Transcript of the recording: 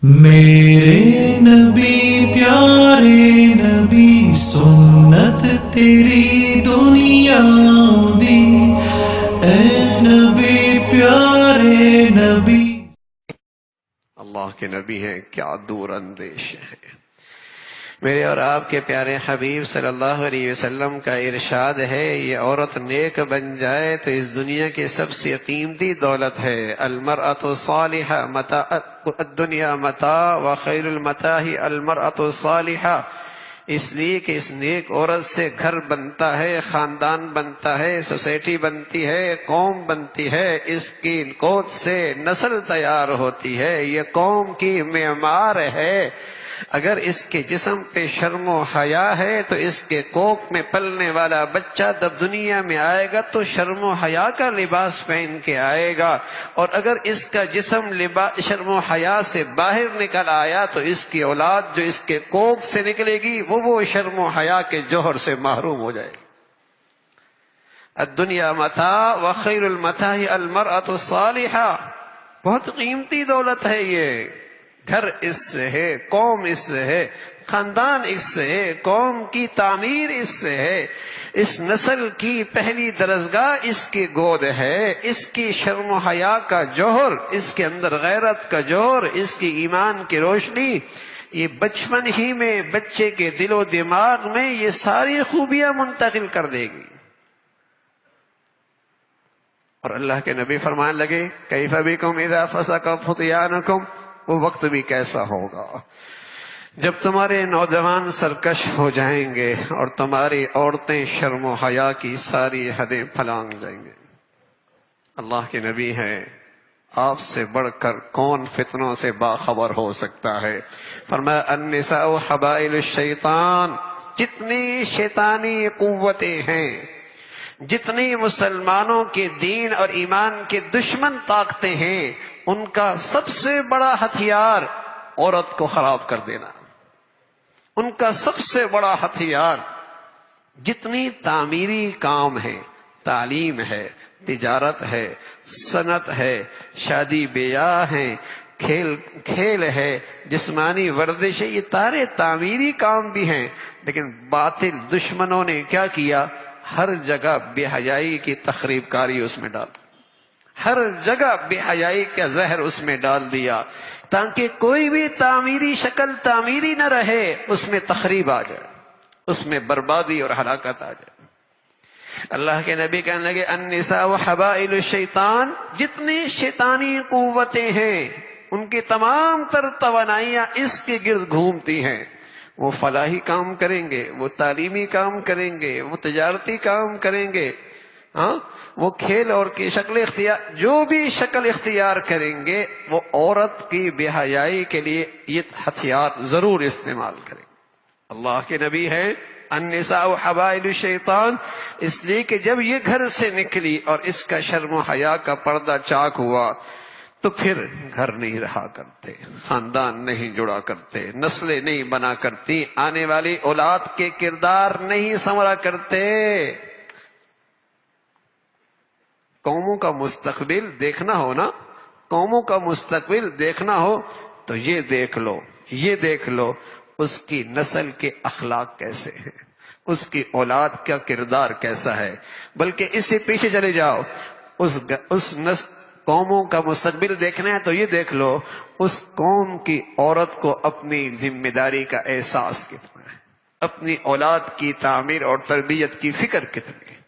میرے نبی پیارے نبی سنت تیری دنیا دی، اے نبی پیارے نبی۔ اللہ کے نبی ہیں، کیا دور اندیش ہیں۔ میرے اور آپ کے پیارے حبیب صلی اللہ علیہ وسلم کا ارشاد ہے، یہ عورت نیک بن جائے تو اس دنیا کی سب سے قیمتی دولت ہے۔ المرأة الصالحة متاع الدنیا متاع وخیر المتاع المرأة الصالحة، اس لیے کہ اس نیک عورت سے گھر بنتا ہے، خاندان بنتا ہے، سوسائٹی بنتی ہے، قوم بنتی ہے، اس کی گود سے نسل تیار ہوتی ہے، یہ قوم کی معمار ہے۔ اگر اس کے جسم پہ شرم و حیا ہے تو اس کے کوکھ میں پلنے والا بچہ جب دنیا میں آئے گا تو شرم و حیا کا لباس پہن کے آئے گا، اور اگر اس کا جسم شرم و حیا سے باہر نکل آیا تو اس کی اولاد جو اس کے کوکھ سے نکلے گی وہ شرم و حیا کے جوہر سے محروم ہو جائے گی۔ الدنیا متاع وخیر المتاع المرأة الصالحة، بہت قیمتی دولت ہے یہ۔ گھر اس سے ہے، قوم اس سے ہے، خاندان اس سے ہے، قوم کی تعمیر اس سے ہے، اس نسل کی پہلی درسگاہ اس کی گود ہے، اس کی شرم و حیا کا جوہر، اس کے اندر غیرت کا جوہر، اس کی ایمان کی روشنی، یہ بچپن ہی میں بچے کے دل و دماغ میں یہ ساری خوبیاں منتقل کر دے گی۔ اور اللہ کے نبی فرمان لگے، کیف بکم اذا فسق فتیانکم، وہ وقت بھی کیسا ہوگا جب تمہارے نوجوان سرکش ہو جائیں گے اور تمہاری عورتیں شرم و حیا کی ساری حدیں پھلانگ جائیں گے۔ اللہ کے نبی ہیں، آپ سے بڑھ کر کون فتنوں سے باخبر ہو سکتا ہے؟ فرمایا النساء حبائل الشیطان، جتنی شیطانی قوتیں ہیں، جتنی مسلمانوں کے دین اور ایمان کے دشمن طاقتیں ہیں، ان کا سب سے بڑا ہتھیار عورت کو خراب کر دینا۔ ان کا سب سے بڑا ہتھیار جتنی تعمیری کام ہے، تعلیم ہے، تجارت ہے، صنعت ہے، شادی بیاہ ہے، کھیل ہے، جسمانی ورزش ہے، یہ سارے تعمیری کام بھی ہیں، لیکن باطل دشمنوں نے کیا کیا؟ ہر جگہ بے حیائی کی تخریب کاری اس میں ڈال، ہر جگہ بے حیائی کا زہر اس میں ڈال دیا، تاکہ کوئی بھی تعمیری شکل تعمیری نہ رہے، اس میں تخریب آ جائے، اس میں بربادی اور ہلاکت آ جائے۔ اللہ کے نبی کہنے لگے النساء حبائل الشیطان، جتنی شیطانی قوتیں ہیں ان کی تمام تر توانائیاں اس کے گرد گھومتی ہیں۔ وہ فلاحی کام کریں گے، وہ تعلیمی کام کریں گے، وہ تجارتی کام کریں گے، وہ کھیل اور کی شکل اختیار، جو بھی شکل اختیار کریں گے وہ عورت کی بے حیائی کے لیے یہ ہتھیار ضرور استعمال کریں۔ اللہ کے نبی ہے النساء حبائل الشیطان، اس لیے کہ جب یہ گھر سے نکلی اور اس کا شرم و حیا کا پردہ چاک ہوا تو پھر گھر نہیں رہا کرتے، خاندان نہیں جڑا کرتے، نسلیں نہیں بنا کرتی، آنے والی اولاد کے کردار نہیں سنورا کرتے۔ قوموں کا مستقبل دیکھنا ہو نا، قوموں کا مستقبل دیکھنا ہو تو یہ دیکھ لو، یہ دیکھ لو اس کی نسل کے اخلاق کیسے ہیں، اس کی اولاد کا کردار کیسا ہے، بلکہ اس سے پیچھے چلے جاؤ، اس قوموں کا مستقبل دیکھنا ہے تو یہ دیکھ لو اس قوم کی عورت کو اپنی ذمہ داری کا احساس کتنا ہے، اپنی اولاد کی تعمیر اور تربیت کی فکر کتنی ہے۔